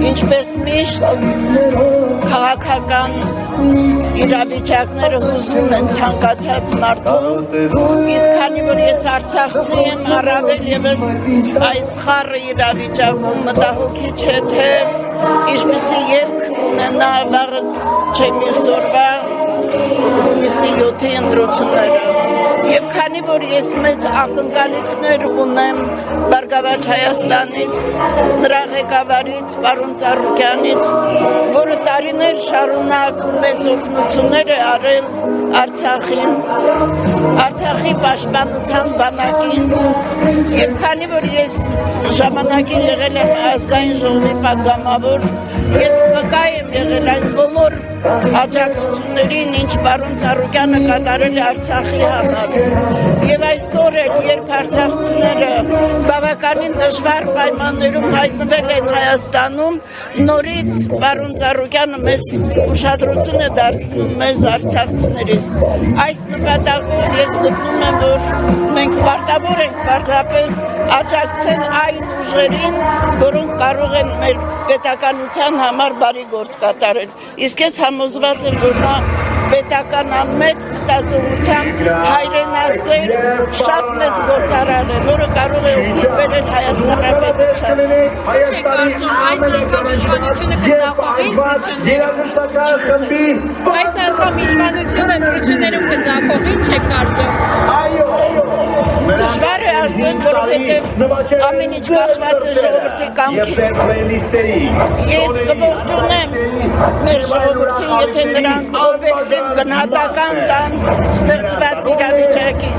Ինչպես միշտ քաղաքական իրավիճակները հուզում են ցանկացած մարդուն, իսկ քանի որ ես արցախցի եմ, առավել ևս այս խառը իրավիճակում մտահոգիչ է, թե ինչպիսի ելք ունենա վաղը չէ մյուս օրվա հունիսի 7-ի ընտրությունները։ Եվ քանի որ ես մեծ ակնկալիքներ ունեմ Բարգավաճ Հայաստանից, նրա ղեկավարից, պարոն Ծառուկյանից, որը տարիներ շարունակ մեծ օգնություններ է արել Արցախին, Արցախի պաշտպանության բանակին, եւ քանի որ ես ժամանակին եղել եմ ազգային ժողովի պատգամավոր, ես վկա եմ եղել այն բոլոր աջակցություններին, ինչ պարոն Ծառուկյանը կատարել է Արցախի համար։ Եվ այսօր էլ, երբ արցախցիները բավականին դժվար պայմաններում հայտնվել են Հայաստանում, նորից պարոն Ծառուկյանը մեզ ուշադրություն է դարձնում մեզ արցախցիներից։ Այս նպատակով ես գտնում եմ, որ մենք պարտավոր ենք պարզապես աջակցել այն ուժերին, որոնք կարող են մեր պետականության համար բարի գործ կատարել։ Իսկ ես համոզված եմ, որ նա պետական անմետ մտածողությամբ հայրենասեր շատ մեծ գործարար է, որը կարող է օգուտ բերել Հայաստանապետությանը։ Այս անգամ իշխանությունը ընտրություններում կձախողի, չեք կարծում։ Դժվար է ասել, որովհետև ամեն ինչ կախված է ժողովրդի կամքից։ Ես կողջունեմ մեր ժողովրդին, եթե նրանք օբյեկտիվ գնահատական տան ստեղծված իրավիճակին։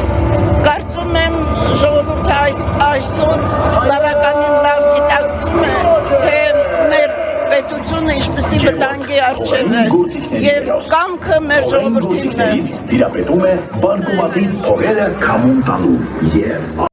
Կարծում եմ ժողովուրդը այսօր բավականին լավ գիտակցում է, թե մեր պետությունը ինչպիսի վտանգի առջև է եւ կամքը մեր ժողովրդին է։ Տիրապետում է բանկոմատից փողերը քամուն տալու եւ